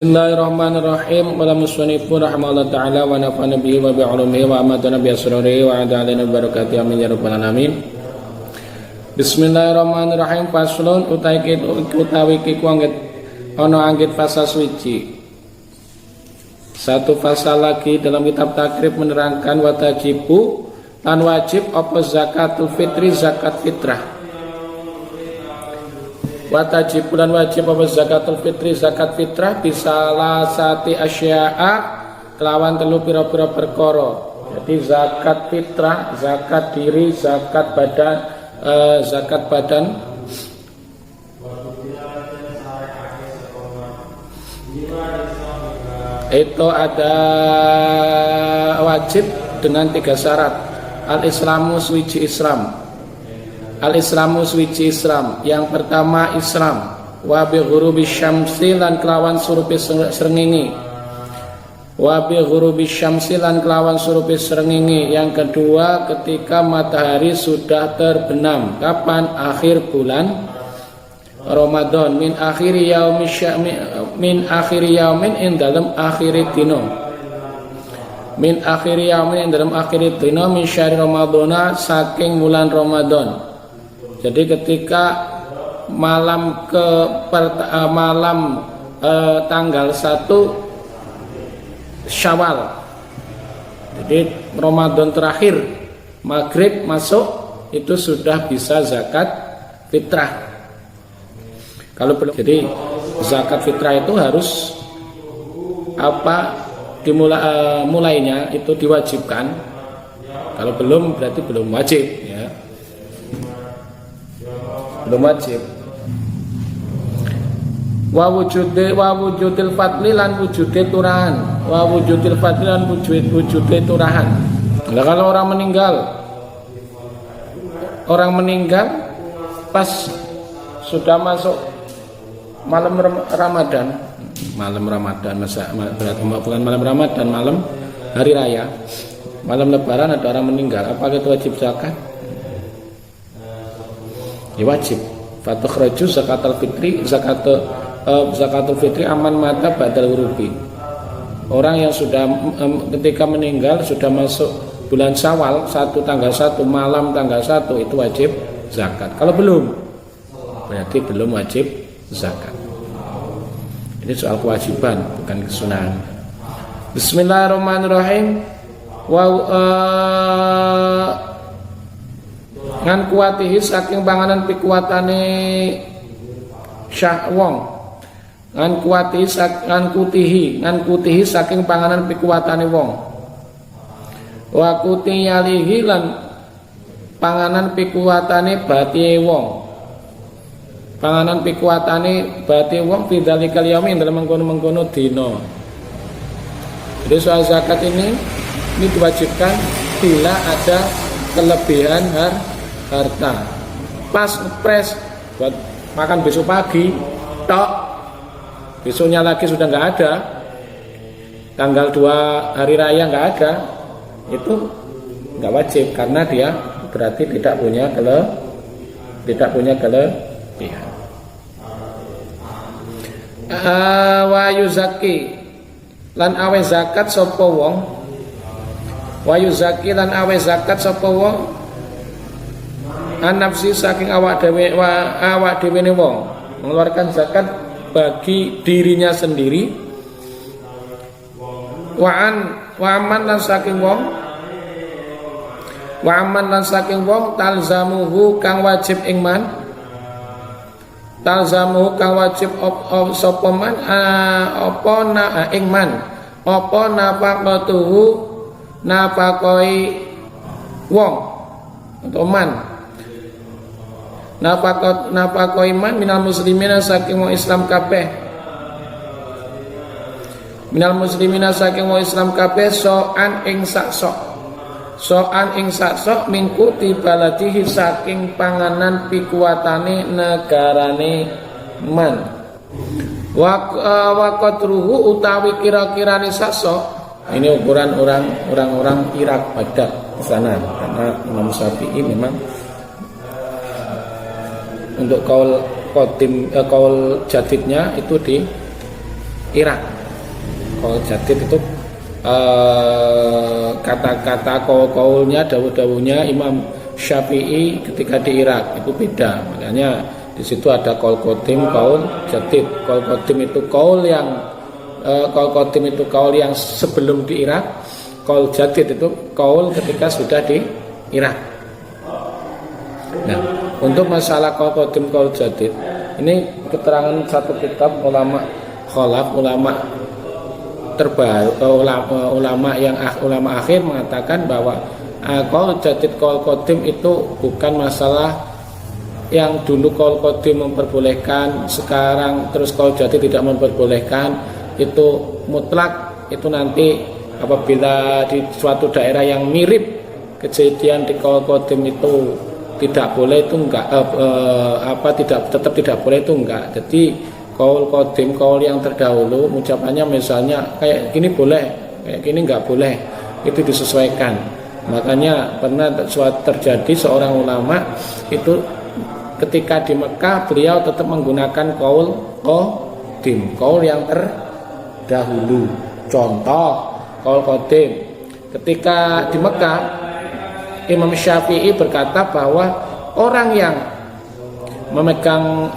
Bismillahirrahmanirrahim. Qala musannifun rahimahullah ta'ala wa nafa'ana bihi wa bi'ulumihi wa amadana bi asrarihi wa a'adana barakatihi amin ya rabbal alamin. Bismillahirrahmanirrahim. Faslun utawi ki kuanggit ana anggit fasal suci. Satu fasal lagi dalam kitab takrib menerangkan watajibu lan wajib apa zakatul fitri, zakat fitrah. Wajib bulan wajib apa zakatul fitri, zakat fitrah bisalah sati asya'a kelawan telu pira-pira perkara. Jadi zakat fitrah, zakat diri, zakat badan itu ada wajib dengan 3 syarat. Al-Islamu suci Islam. Al-Islamu suci Islam. Yang pertama Islam wa bi ghurubi syamsi lan kelawan surupi srengenge. Wa bi ghurubi syamsi lan kelawan surupi srengenge. Yang kedua ketika matahari sudah terbenam. Kapan? Akhir bulan Ramadan. Min akhiri yaumin in dalam akhiri dino. Min akhiri yaumin in dalam akhiri dino min syahri Ramadana saking bulan Ramadan. Jadi ketika malam tanggal 1 Syawal, jadi Ramadan terakhir maghrib masuk itu sudah bisa zakat fitrah. Kalau belum, jadi zakat fitrah itu harus mulainya itu diwajibkan. Kalau belum berarti belum wajib ya. Belum wajib. Wa wujudil fadli lan wujude turahan. Wa wujudil fadli lan wujude turahan. Nah, kalau orang meninggal pas sudah masuk malam Ramadan, bukan malam Ramadan, malam hari raya, malam Lebaran ada orang meninggal, apakah itu wajib zakat? Ya wajib. Fatukhraju zakatul fitri, zakatul fitri aman mata badal hurubi. Orang yang sudah ketika meninggal sudah masuk bulan Syawal tanggal 1 malam tanggal 1 itu wajib zakat. Kalau belum berarti belum wajib zakat. Ini soal kewajiban bukan kesunahan. Bismillahirrahmanirrahim. Ngan kuatihi saking panganan pikuatane syah wong. Ngan kutihi saking panganan pikuatane wong. Wa kutiyalihi lan panganan pikuatane batie wong. Panganan pikuatane batie wong bidzalikal yaumi dalam mengkono-mengkono dina. Jadi soal zakat ini diwajibkan bila ada kelebihan harta. Pas ngepres buat makan besok pagi tok, besoknya lagi sudah nggak ada, tanggal 2 hari raya nggak ada, itu nggak wajib karena dia berarti tidak punya kelebihan. Wa yuzaki lan awe zakat sapa wong. Wa yuzaki lan awe zakat sapa wong an-nafsi saking awak dhewe ne wong, mengeluarkan zakat bagi dirinya sendiri. Wa aman lan saking wong talzamuhu kang wajib ing man. Talzamuhu kang wajib sapa man apa na ing man apa nafaqatuhu nafakoi wong atau man nafakoi man minal muslimina saking wong Islam kabeh, minal muslimina saking wong Islam kabeh so'an ing saksok mingkuti baladihi saking panganan pikuatane negarane man. Wa qadruhu utawi kira-kirane saksok. Ini ukuran orang-orang Irak Baghdad di sana, karena Imam Syafi'i memang untuk kaul jadidnya itu di Irak. Qaul jadid itu kata-kata qaulnya, dawuh-dawuhnya Imam Syafi'i ketika di Irak itu beda. Makanya di situ ada qaul qadim, qaul jadid. Qaul qadim itu qaul yang sebelum di Irak. Qaul jadid itu qaul ketika sudah di Irak. Nah, untuk masalah qaul qadim, qaul jadid, ini keterangan satu kitab ulama khalaf, ulama terbaru, ulama akhir mengatakan bahwa qaul jadid, qaul qadim itu bukan masalah yang dulu qaul qadim memperbolehkan, sekarang terus qaul jadid tidak memperbolehkan. Itu mutlak. Itu nanti apabila di suatu daerah yang mirip kejadian di qaul qadim itu tidak boleh, itu enggak tetap tidak boleh, itu enggak. Jadi qaul qadim, qaul yang terdahulu ucapannya misalnya kayak gini boleh, kayak gini enggak boleh, itu disesuaikan. Makanya pernah terjadi seorang ulama itu ketika di Mekah beliau tetap menggunakan qaul qadim, qaul yang terdahulu. Contoh qaul qadim, ketika di Mekah Imam Syafi'i berkata bahwa orang yang memegang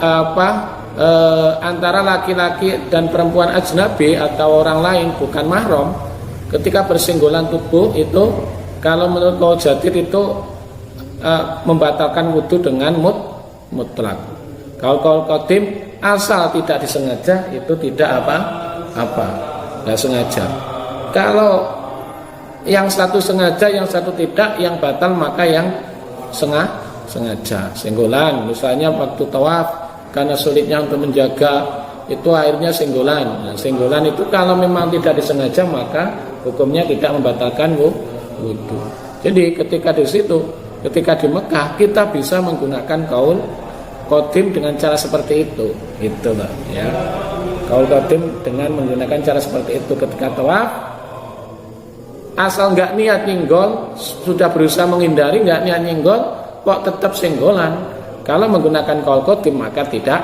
antara laki-laki dan perempuan ajnabi atau orang lain bukan mahram, ketika bersinggungan tubuh itu, kalau menurut qaul jadid itu membatalkan wudu dengan mutlak. Kalau qaul qadim asal tidak disengaja itu tidak nggak sengaja. Kalau yang satu sengaja, yang satu tidak, yang batal maka yang sengaja. Senggolan misalnya waktu tawaf, karena sulitnya untuk menjaga itu akhirnya senggolan. Nah, senggolan itu kalau memang tidak disengaja maka hukumnya tidak membatalkan wudu. Jadi ketika di situ, ketika di Mekah kita bisa menggunakan qaul qadim dengan cara seperti itu, itulah ya. Qaul qadim dengan menggunakan cara seperti itu ketika tawaf, asal nggak niat nyenggol, sudah berusaha menghindari nggak niat nyenggol, kok tetap senggolan. Kalau menggunakan qaul qadim maka tidak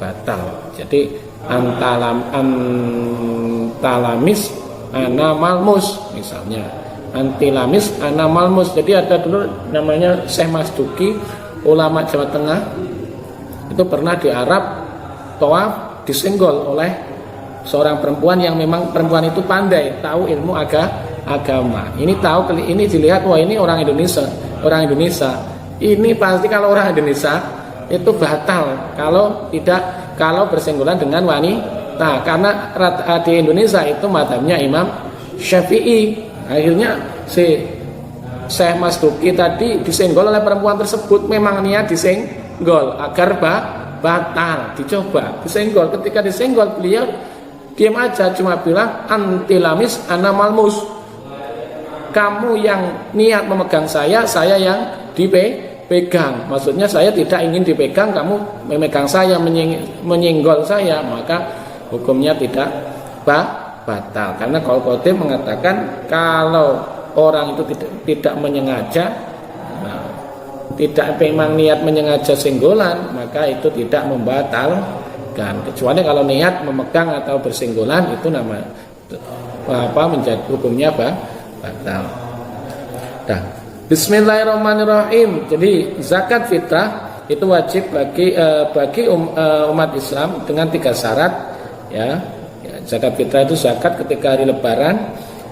batal. Jadi antalamis ana malmus misalnya. Antilamis ana malmus. Jadi ada dulu namanya Syekh Masduki, ulama Jawa Tengah. Itu pernah di Arab tawaf disenggol oleh seorang perempuan yang memang perempuan itu pandai, tahu ilmu agama. Ini dilihat, wah ini orang Indonesia. Ini pasti kalau orang Indonesia itu batal kalau bersenggolan dengan wanita, karena di Indonesia itu madhabnya Imam Syafi'i. Akhirnya si Syekh Masduki tadi disenggol oleh perempuan tersebut, memang niat disenggol agar batal, dicoba disenggol. Ketika disenggol beliau diam aja, cuma bilang antilamis ana malmus. Kamu yang niat memegang saya yang dipegang. Maksudnya saya tidak ingin dipegang, kamu memegang saya, menyenggol saya, maka hukumnya tidak batal. Karena qaul qadim mengatakan kalau orang itu tidak menyengaja, tidak memang niat menyengaja senggolan, maka itu tidak membatalkan. Kecuali kalau niat memegang atau bersenggolan, itu menjadi hukumnya batal. Nah, bismillahirrahmanirrahim. Jadi zakat fitrah itu wajib bagi umat Islam dengan 3 syarat ya. Zakat fitrah itu zakat ketika hari Lebaran.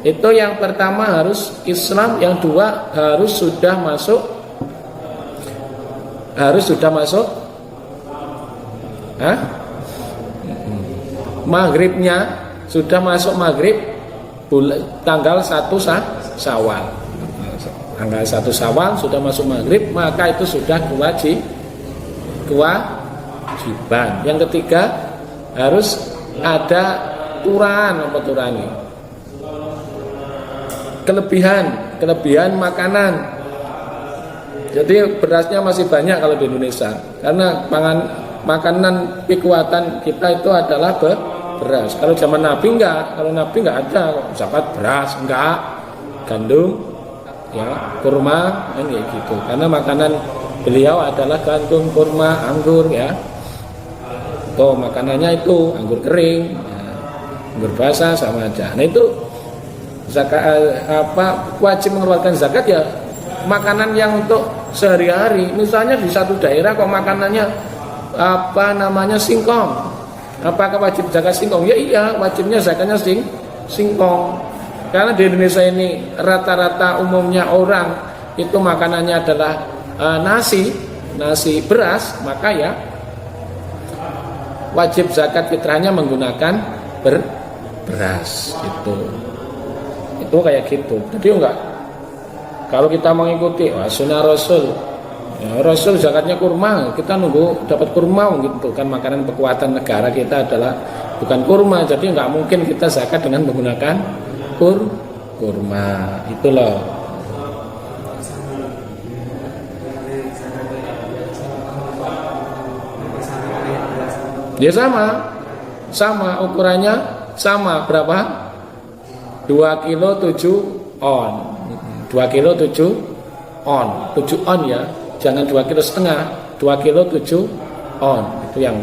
Itu yang pertama harus Islam, yang 2 harus sudah masuk maghribnya, sudah masuk maghrib tanggal 1 Syawal. Tanggal 1 Syawal sudah masuk maghrib, maka itu sudah kewajiban. Yang ketiga harus ada turani kelebihan makanan. Jadi berasnya masih banyak kalau di Indonesia, karena makanan kekuatan kita itu adalah beras. Kalau zaman Nabi enggak, ada zakat beras, enggak, gandum, ya, kurma, ini gitu. Karena makanan beliau adalah gandum, kurma, anggur, ya. Tuh makanannya itu anggur kering. Ya. berbahasa sama aja. Nah itu zakat wajib mengeluarkan zakat ya makanan yang untuk sehari-hari. Misalnya di satu daerah kok makanannya singkong. Apakah wajib zakat singkong? Ya iya, wajibnya zakatnya singkong. Karena di Indonesia ini rata-rata umumnya orang itu makanannya adalah nasi beras, maka ya wajib zakat fitrahnya menggunakan beras gitu. Itu kayak gitu. Jadi enggak, kalau kita mengikuti sunnah Rasul, ya, Rasul zakatnya kurma, kita nunggu dapat kurma gitu kan. Makanan kekuatan negara kita adalah bukan kurma, jadi enggak mungkin kita zakat dengan menggunakan kurma. Itu loh. Ya sama ukurannya sama berapa? 2 kilo 7 on. 2 kilo 7 on. 7 on ya. Jangan 2 kilo setengah. 2 kilo 7 on. Itu yang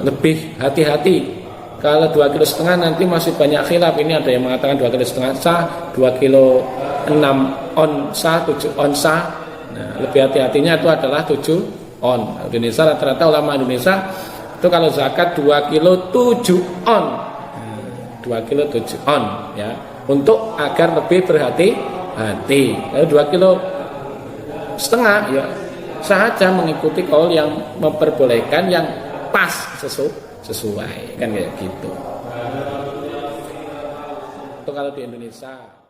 lebih hati-hati. Kalau 2 kilo setengah nanti masih banyak khilaf. Ini ada yang mengatakan 2 kilo setengah sah, 2 kilo 6 on sah, 7 on sah. Nah, lebih hati-hatinya itu adalah 7 on. Indonesia rata-rata ulama Indonesia itu kalau zakat 2 kilo 7 on. 2 kilo 7 on ya. Untuk agar lebih berhati-hati. Kalau 2 kilo setengah ya saja mengikuti kaul yang memperbolehkan yang pas sesuai kan kayak gitu. Itu kalau di Indonesia.